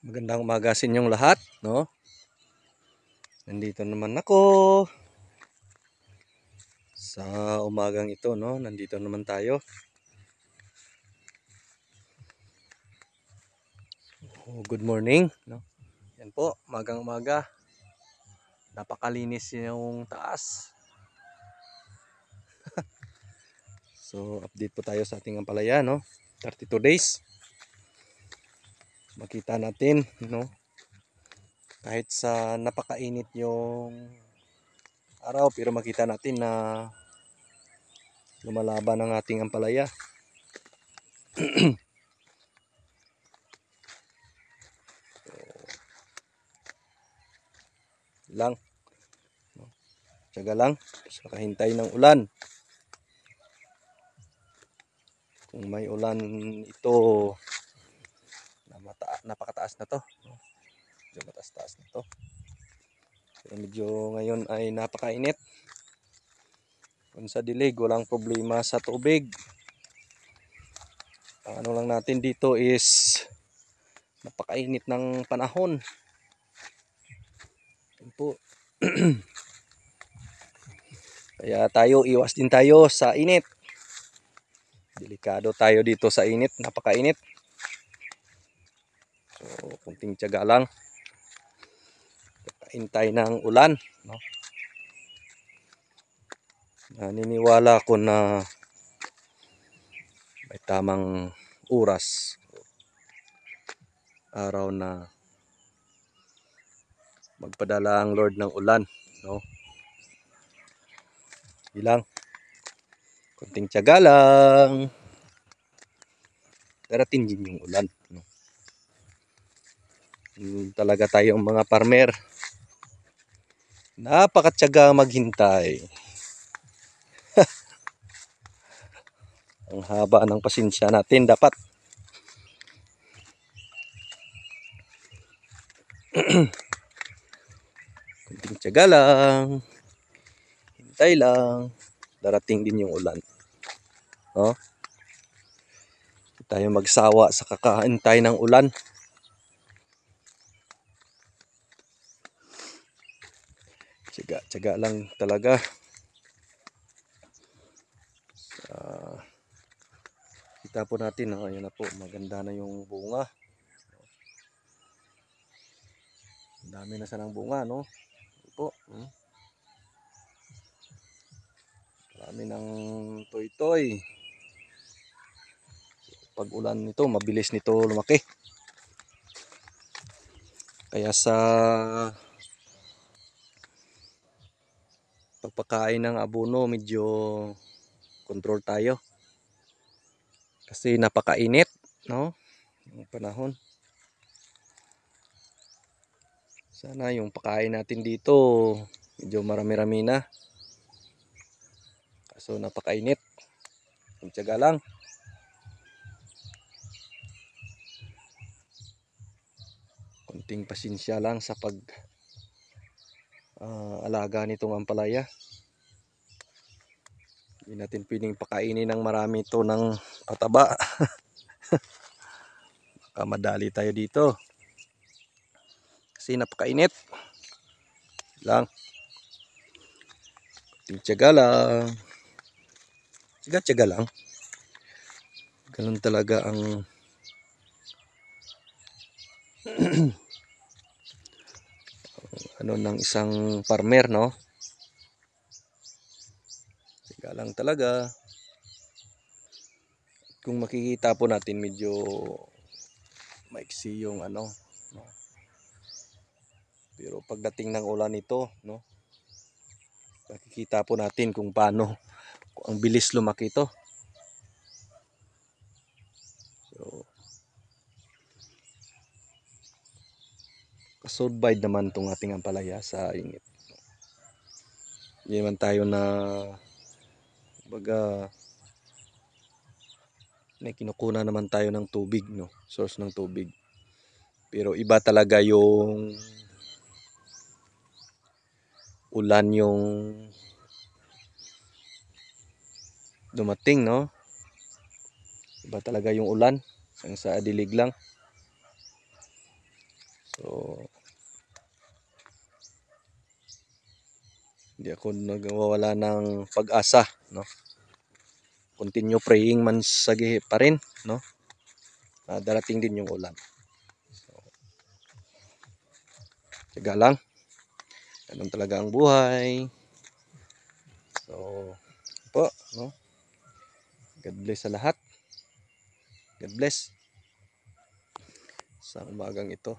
Magandang umaga sa inyong lahat, no? Nandito naman ako sa umagang ito, no? Nandito naman tayo. Good morning, no? Yan po, umagang umaga. Napakalinis yung taas. So, update po tayo sa ating ampalaya, no? 32 days. Makita natin, no? Kahit sa napakainit yung araw, pero makita natin na lumalaban ang ating ampalaya. Lang, no? Tiyaga lang sa kahintay ng ulan. Kung may ulan ito, napakataas na to, no? Medyo mataas-taas na to. Pero medyo ngayon ay napakainit. Kung sa dilig, walang problema sa tubig. Ang ano lang natin dito is napakainit ng panahon. Yan po. Kaya tayo, iwas din tayo sa init. Delikado tayo dito sa init, napakainit. So, kunting tiyaga lang. Hintay ng ulan, no? Naniniwala ko na may tamang oras, araw na magpadala ang Lord ng ulan, no? Ilang kunting tiyaga lang, darating din yung ulan, no? Talaga tayong mga farmer, napakatiyaga maghintay. Ang haba ng pasensya natin dapat. Kunting tiyaga lang, hintay lang, darating din yung ulan, no? Hindi tayo magsawa sa kakahintay ng ulan. Tiyaga lang talaga. Kita po natin, no? Ayan na po, maganda na yung bunga. Dami na sanang bunga, no? Ayan po. Dami ng toy-toy. Pag ulan nito, mabilis nito lumaki. Kaya sa pagpakain ng abono, medyo control tayo. Kasi napakainit, no? Yung panahon. Sana yung pakain natin dito, medyo marami-rami na. Kaso napakainit. Tiyaga lang. Kunting pasensya lang sa pag alaga nitong ampalaya. Hindi natin pwedeng pakainin ng marami ito ng pataba. Baka madali tayo dito. Kasi napakainit. Lang. Tiyaga lang. Tiyaga lang. Ganun talaga ang ano ng isang farmer, no? Tiyaga lang talaga. Kung makikita po natin, medyo maiksi yung ano, no? Pero pagdating ng ulan ito, no? Makikita po natin kung paano, kung ang bilis lumaki ito. So, kasurvive naman itong ating ampalaya sa init. Hindi naman tayo na baga may kinukuha naman tayo ng tubig, no? Source ng tubig. Pero iba talaga yung ulan yung dumating, no? Iba talaga yung ulan, sa dilig lang. So, hindi ako nagwawala ng pag-asa, no? Continue praying man sa gihi pa rin, no? Darating din yung ulan. So, tiyaga lang. Ganun talaga ang buhay. So, po, no? God bless sa lahat. God bless sa umagang ito.